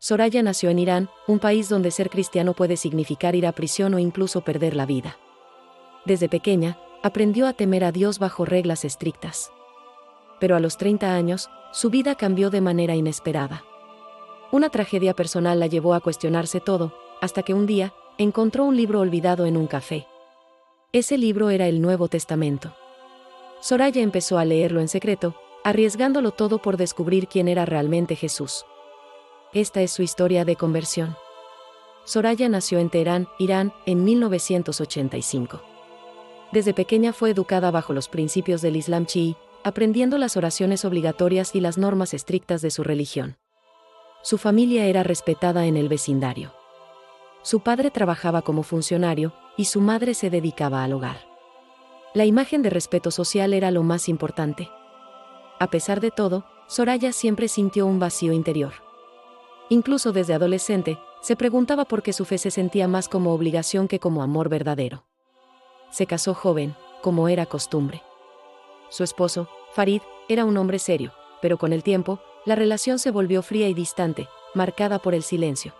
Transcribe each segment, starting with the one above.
Soraya nació en Irán, un país donde ser cristiano puede significar ir a prisión o incluso perder la vida. Desde pequeña, aprendió a temer a Dios bajo reglas estrictas. Pero a los 30 años, su vida cambió de manera inesperada. Una tragedia personal la llevó a cuestionarse todo, hasta que un día, encontró un libro olvidado en un café. Ese libro era el Nuevo Testamento. Soraya empezó a leerlo en secreto, arriesgándolo todo por descubrir quién era realmente Jesús. Esta es su historia de conversión. Soraya nació en Teherán, Irán, en 1985. Desde pequeña fue educada bajo los principios del Islam chií, aprendiendo las oraciones obligatorias y las normas estrictas de su religión. Su familia era respetada en el vecindario. Su padre trabajaba como funcionario, y su madre se dedicaba al hogar. La imagen de respeto social era lo más importante. A pesar de todo, Soraya siempre sintió un vacío interior. Incluso desde adolescente, se preguntaba por qué su fe se sentía más como obligación que como amor verdadero. Se casó joven, como era costumbre. Su esposo, Farid, era un hombre serio, pero con el tiempo, la relación se volvió fría y distante, marcada por el silencio.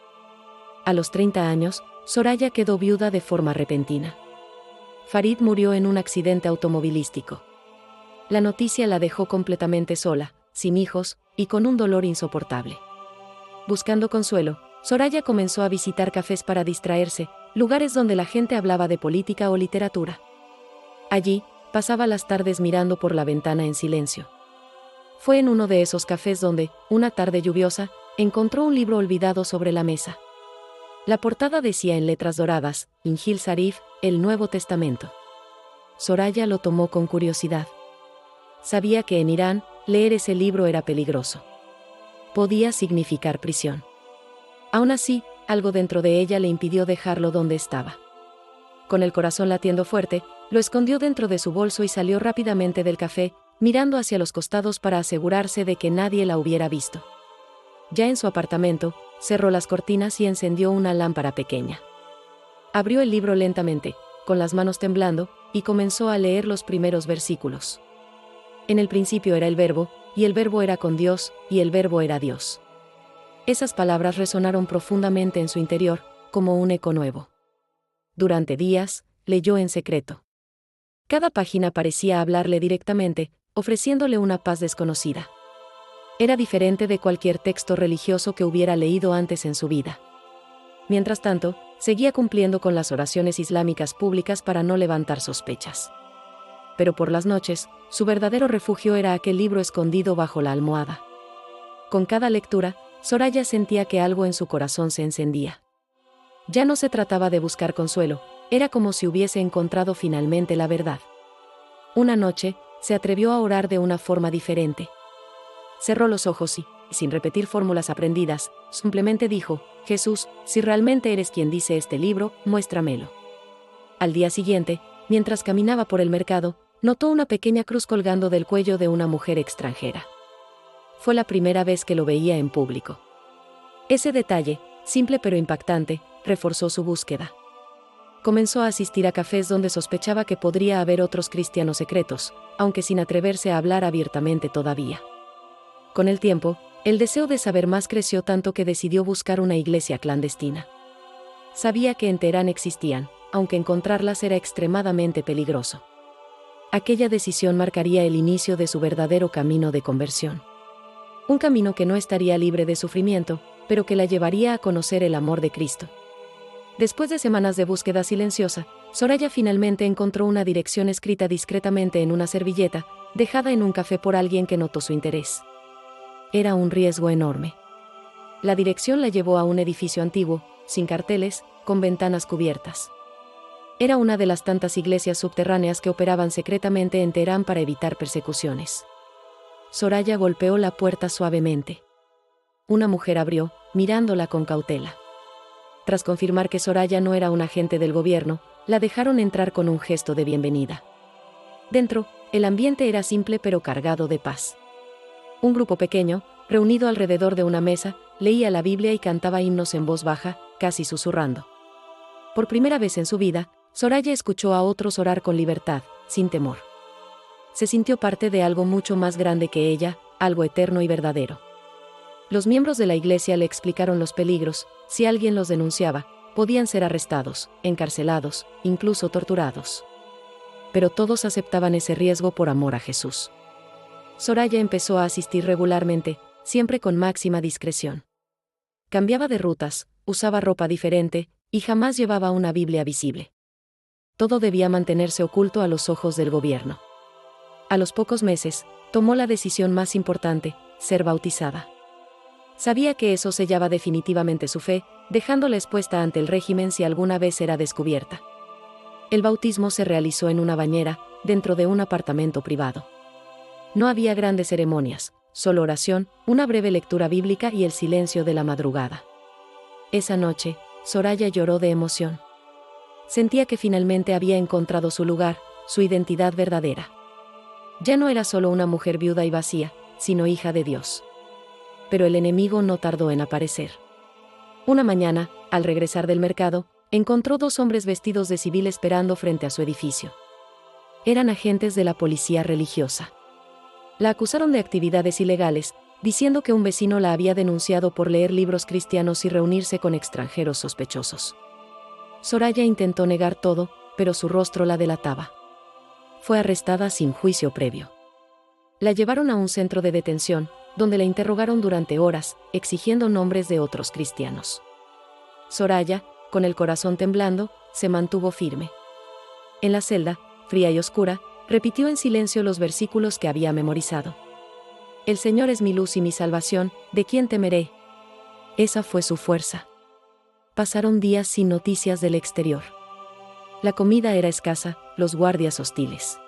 A los 30 años, Soraya quedó viuda de forma repentina. Farid murió en un accidente automovilístico. La noticia la dejó completamente sola, sin hijos, y con un dolor insoportable. Buscando consuelo, Soraya comenzó a visitar cafés para distraerse, lugares donde la gente hablaba de política o literatura. Allí, pasaba las tardes mirando por la ventana en silencio. Fue en uno de esos cafés donde, una tarde lluviosa, encontró un libro olvidado sobre la mesa. La portada decía en letras doradas, Injil Sarif, el Nuevo Testamento. Soraya lo tomó con curiosidad. Sabía que en Irán, leer ese libro era peligroso. Podía significar prisión. Aún así, algo dentro de ella le impidió dejarlo donde estaba. Con el corazón latiendo fuerte, lo escondió dentro de su bolso y salió rápidamente del café, mirando hacia los costados para asegurarse de que nadie la hubiera visto. Ya en su apartamento, cerró las cortinas y encendió una lámpara pequeña. Abrió el libro lentamente, con las manos temblando, y comenzó a leer los primeros versículos. En el principio era el Verbo, y el Verbo era con Dios, y el Verbo era Dios. Esas palabras resonaron profundamente en su interior, como un eco nuevo. Durante días, leyó en secreto. Cada página parecía hablarle directamente, ofreciéndole una paz desconocida. Era diferente de cualquier texto religioso que hubiera leído antes en su vida. Mientras tanto, seguía cumpliendo con las oraciones islámicas públicas para no levantar sospechas. Pero por las noches, su verdadero refugio era aquel libro escondido bajo la almohada. Con cada lectura, Soraya sentía que algo en su corazón se encendía. Ya no se trataba de buscar consuelo, era como si hubiese encontrado finalmente la verdad. Una noche, se atrevió a orar de una forma diferente. Cerró los ojos y, sin repetir fórmulas aprendidas, simplemente dijo, Jesús, si realmente eres quien dice este libro, muéstramelo. Al día siguiente, mientras caminaba por el mercado, notó una pequeña cruz colgando del cuello de una mujer extranjera. Fue la primera vez que lo veía en público. Ese detalle, simple pero impactante, reforzó su búsqueda. Comenzó a asistir a cafés donde sospechaba que podría haber otros cristianos secretos, aunque sin atreverse a hablar abiertamente todavía. Con el tiempo, el deseo de saber más creció tanto que decidió buscar una iglesia clandestina. Sabía que en Teherán existían, aunque encontrarlas era extremadamente peligroso. Aquella decisión marcaría el inicio de su verdadero camino de conversión. Un camino que no estaría libre de sufrimiento, pero que la llevaría a conocer el amor de Cristo. Después de semanas de búsqueda silenciosa, Soraya finalmente encontró una dirección escrita discretamente en una servilleta, dejada en un café por alguien que notó su interés. Era un riesgo enorme. La dirección la llevó a un edificio antiguo, sin carteles, con ventanas cubiertas. Era una de las tantas iglesias subterráneas que operaban secretamente en Teherán para evitar persecuciones. Soraya golpeó la puerta suavemente. Una mujer abrió, mirándola con cautela. Tras confirmar que Soraya no era un agente del gobierno, la dejaron entrar con un gesto de bienvenida. Dentro, el ambiente era simple pero cargado de paz. Un grupo pequeño, reunido alrededor de una mesa, leía la Biblia y cantaba himnos en voz baja, casi susurrando. Por primera vez en su vida, Soraya escuchó a otros orar con libertad, sin temor. Se sintió parte de algo mucho más grande que ella, algo eterno y verdadero. Los miembros de la iglesia le explicaron los peligros: si alguien los denunciaba, podían ser arrestados, encarcelados, incluso torturados. Pero todos aceptaban ese riesgo por amor a Jesús. Soraya empezó a asistir regularmente, siempre con máxima discreción. Cambiaba de rutas, usaba ropa diferente, y jamás llevaba una Biblia visible. Todo debía mantenerse oculto a los ojos del gobierno. A los pocos meses, tomó la decisión más importante: ser bautizada. Sabía que eso sellaba definitivamente su fe, dejándola expuesta ante el régimen si alguna vez era descubierta. El bautismo se realizó en una bañera, dentro de un apartamento privado. No había grandes ceremonias, solo oración, una breve lectura bíblica y el silencio de la madrugada. Esa noche, Soraya lloró de emoción. Sentía que finalmente había encontrado su lugar, su identidad verdadera. Ya no era solo una mujer viuda y vacía, sino hija de Dios. Pero el enemigo no tardó en aparecer. Una mañana, al regresar del mercado, encontró 2 hombres vestidos de civil esperando frente a su edificio. Eran agentes de la policía religiosa. La acusaron de actividades ilegales, diciendo que un vecino la había denunciado por leer libros cristianos y reunirse con extranjeros sospechosos. Soraya intentó negar todo, pero su rostro la delataba. Fue arrestada sin juicio previo. La llevaron a un centro de detención, donde la interrogaron durante horas, exigiendo nombres de otros cristianos. Soraya, con el corazón temblando, se mantuvo firme. En la celda, fría y oscura, repitió en silencio los versículos que había memorizado. El Señor es mi luz y mi salvación, ¿de quién temeré? Esa fue su fuerza. Pasaron días sin noticias del exterior. La comida era escasa, los guardias hostiles.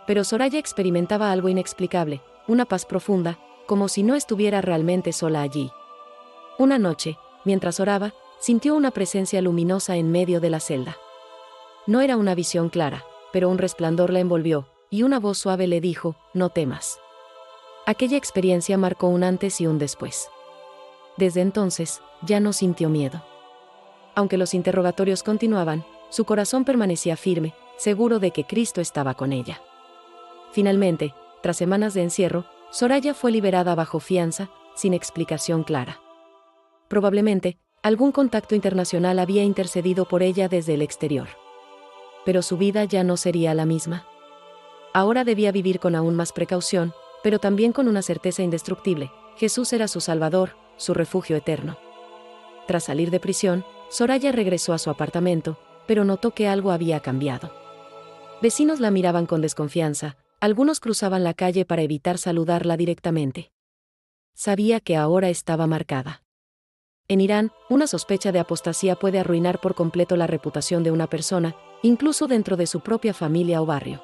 Pero Soraya experimentaba algo inexplicable, una paz profunda, como si no estuviera realmente sola allí. Una noche, mientras oraba, sintió una presencia luminosa en medio de la celda. No era una visión clara, pero un resplandor la envolvió, y una voz suave le dijo: no temas. Aquella experiencia marcó un antes y un después. Desde entonces, ya no sintió miedo. Aunque los interrogatorios continuaban, su corazón permanecía firme, seguro de que Cristo estaba con ella. Finalmente, tras semanas de encierro, Soraya fue liberada bajo fianza, sin explicación clara. Probablemente, algún contacto internacional había intercedido por ella desde el exterior. Pero su vida ya no sería la misma. Ahora debía vivir con aún más precaución, pero también con una certeza indestructible: Jesús era su Salvador, su refugio eterno. Tras salir de prisión, Soraya regresó a su apartamento, pero notó que algo había cambiado. Vecinos la miraban con desconfianza, algunos cruzaban la calle para evitar saludarla directamente. Sabía que ahora estaba marcada. En Irán, una sospecha de apostasía puede arruinar por completo la reputación de una persona, incluso dentro de su propia familia o barrio.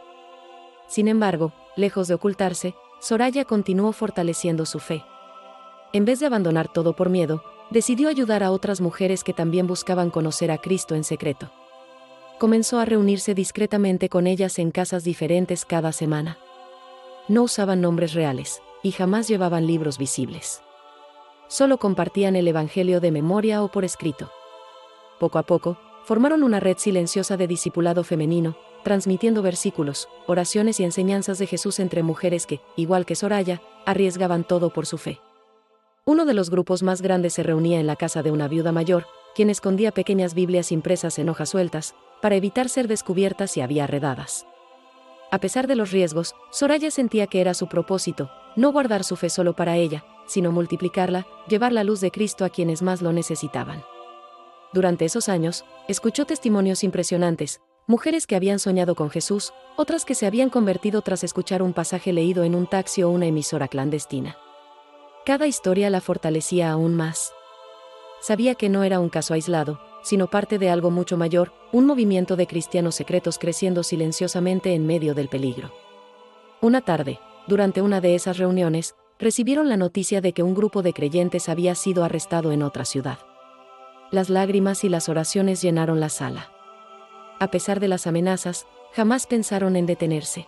Sin embargo, lejos de ocultarse, Soraya continuó fortaleciendo su fe. En vez de abandonar todo por miedo, decidió ayudar a otras mujeres que también buscaban conocer a Cristo en secreto. Comenzó a reunirse discretamente con ellas en casas diferentes cada semana. No usaban nombres reales, y jamás llevaban libros visibles. Solo compartían el Evangelio de memoria o por escrito. Poco a poco, formaron una red silenciosa de discipulado femenino, transmitiendo versículos, oraciones y enseñanzas de Jesús entre mujeres que, igual que Soraya, arriesgaban todo por su fe. Uno de los grupos más grandes se reunía en la casa de una viuda mayor, quien escondía pequeñas Biblias impresas en hojas sueltas, para evitar ser descubiertas si había redadas. A pesar de los riesgos, Soraya sentía que era su propósito, no guardar su fe solo para ella, sino multiplicarla, llevar la luz de Cristo a quienes más lo necesitaban. Durante esos años, escuchó testimonios impresionantes: mujeres que habían soñado con Jesús, otras que se habían convertido tras escuchar un pasaje leído en un taxi o una emisora clandestina. Cada historia la fortalecía aún más. Sabía que no era un caso aislado, sino parte de algo mucho mayor, un movimiento de cristianos secretos creciendo silenciosamente en medio del peligro. Una tarde, durante una de esas reuniones, recibieron la noticia de que un grupo de creyentes había sido arrestado en otra ciudad. Las lágrimas y las oraciones llenaron la sala. A pesar de las amenazas, jamás pensaron en detenerse.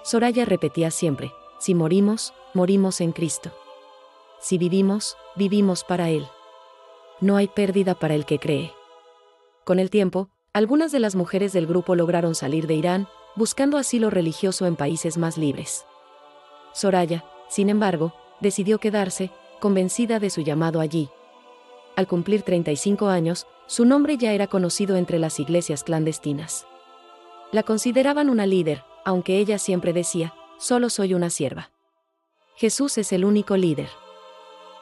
Soraya repetía siempre: si morimos, morimos en Cristo. Si vivimos, vivimos para Él. No hay pérdida para el que cree. Con el tiempo, algunas de las mujeres del grupo lograron salir de Irán, buscando asilo religioso en países más libres. Soraya, sin embargo, decidió quedarse, convencida de su llamado allí. Al cumplir 35 años, su nombre ya era conocido entre las iglesias clandestinas. La consideraban una líder, aunque ella siempre decía, solo soy una sierva. Jesús es el único líder.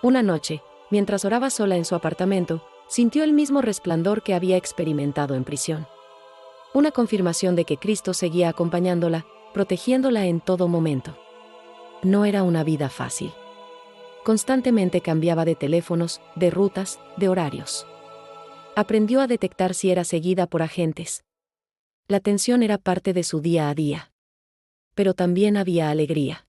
Una noche, mientras oraba sola en su apartamento, sintió el mismo resplandor que había experimentado en prisión. Una confirmación de que Cristo seguía acompañándola, protegiéndola en todo momento. No era una vida fácil. Constantemente cambiaba de teléfonos, de rutas, de horarios. Aprendió a detectar si era seguida por agentes. La tensión era parte de su día a día. Pero también había alegría.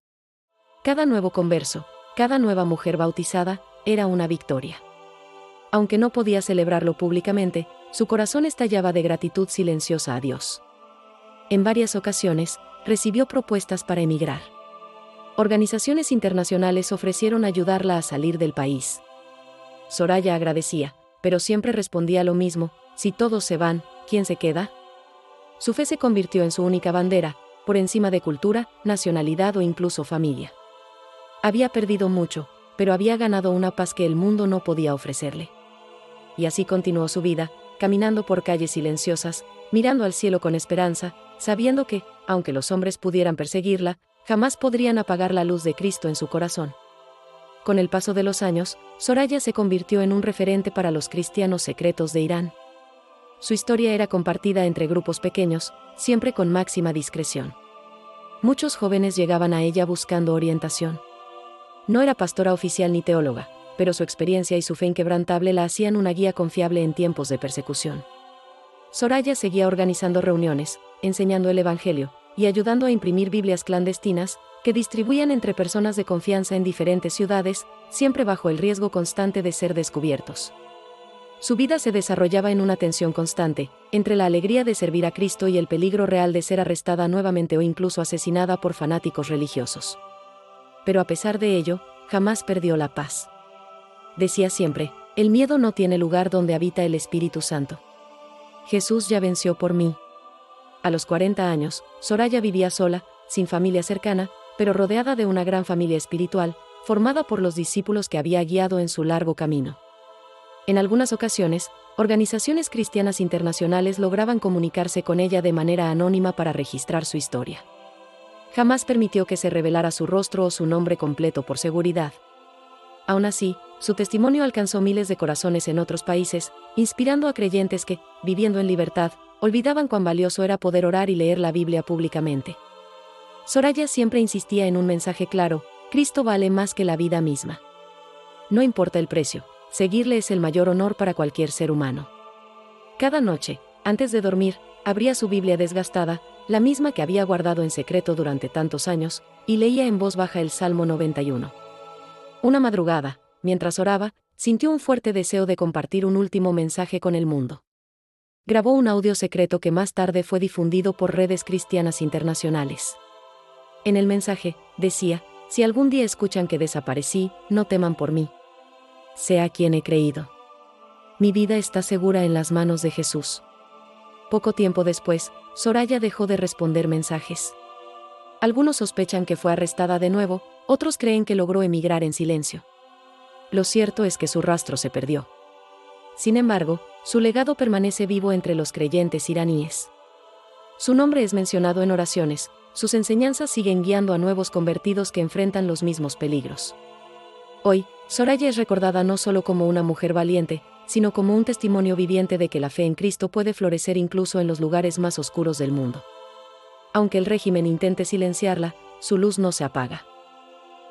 Cada nuevo converso, cada nueva mujer bautizada, era una victoria. Aunque no podía celebrarlo públicamente, su corazón estallaba de gratitud silenciosa a Dios. En varias ocasiones, recibió propuestas para emigrar. Organizaciones internacionales ofrecieron ayudarla a salir del país. Soraya agradecía, pero siempre respondía lo mismo: si todos se van, ¿quién se queda? Su fe se convirtió en su única bandera, por encima de cultura, nacionalidad o incluso familia. Había perdido mucho, pero había ganado una paz que el mundo no podía ofrecerle. Y así continuó su vida, caminando por calles silenciosas, mirando al cielo con esperanza, sabiendo que, aunque los hombres pudieran perseguirla, jamás podrían apagar la luz de Cristo en su corazón. Con el paso de los años, Soraya se convirtió en un referente para los cristianos secretos de Irán. Su historia era compartida entre grupos pequeños, siempre con máxima discreción. Muchos jóvenes llegaban a ella buscando orientación. No era pastora oficial ni teóloga, pero su experiencia y su fe inquebrantable la hacían una guía confiable en tiempos de persecución. Soraya seguía organizando reuniones, enseñando el Evangelio, y ayudando a imprimir Biblias clandestinas, que distribuían entre personas de confianza en diferentes ciudades, siempre bajo el riesgo constante de ser descubiertos. Su vida se desarrollaba en una tensión constante, entre la alegría de servir a Cristo y el peligro real de ser arrestada nuevamente o incluso asesinada por fanáticos religiosos. Pero a pesar de ello, jamás perdió la paz. Decía siempre: el miedo no tiene lugar donde habita el Espíritu Santo. Jesús ya venció por mí. A los 40 años, Soraya vivía sola, sin familia cercana, pero rodeada de una gran familia espiritual, formada por los discípulos que había guiado en su largo camino. En algunas ocasiones, organizaciones cristianas internacionales lograban comunicarse con ella de manera anónima para registrar su historia. Jamás permitió que se revelara su rostro o su nombre completo por seguridad. Aún así, su testimonio alcanzó miles de corazones en otros países, inspirando a creyentes que, viviendo en libertad, olvidaban cuán valioso era poder orar y leer la Biblia públicamente. Soraya siempre insistía en un mensaje claro: Cristo vale más que la vida misma. No importa el precio, seguirle es el mayor honor para cualquier ser humano. Cada noche, antes de dormir, abría su Biblia desgastada, la misma que había guardado en secreto durante tantos años, y leía en voz baja el Salmo 91. Una madrugada, mientras oraba, sintió un fuerte deseo de compartir un último mensaje con el mundo. Grabó un audio secreto que más tarde fue difundido por redes cristianas internacionales. En el mensaje, decía: si algún día escuchan que desaparecí, no teman por mí. Sé a quien he creído. Mi vida está segura en las manos de Jesús. Poco tiempo después, Soraya dejó de responder mensajes. Algunos sospechan que fue arrestada de nuevo, otros creen que logró emigrar en silencio. Lo cierto es que su rastro se perdió. Sin embargo, su legado permanece vivo entre los creyentes iraníes. Su nombre es mencionado en oraciones, sus enseñanzas siguen guiando a nuevos convertidos que enfrentan los mismos peligros. Hoy, Soraya es recordada no solo como una mujer valiente, sino como un testimonio viviente de que la fe en Cristo puede florecer incluso en los lugares más oscuros del mundo. Aunque el régimen intente silenciarla, su luz no se apaga.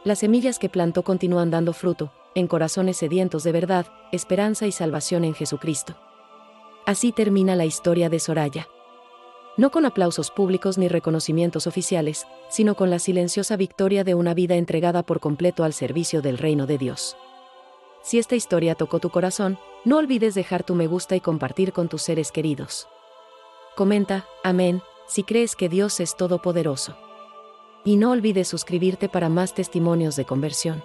Las semillas que plantó continúan dando fruto, en corazones sedientos de verdad, esperanza y salvación en Jesucristo. Así termina la historia de Soraya. No con aplausos públicos ni reconocimientos oficiales, sino con la silenciosa victoria de una vida entregada por completo al servicio del reino de Dios. Si esta historia tocó tu corazón, no olvides dejar tu me gusta y compartir con tus seres queridos. Comenta, amén, si crees que Dios es todopoderoso. Y no olvides suscribirte para más testimonios de conversión.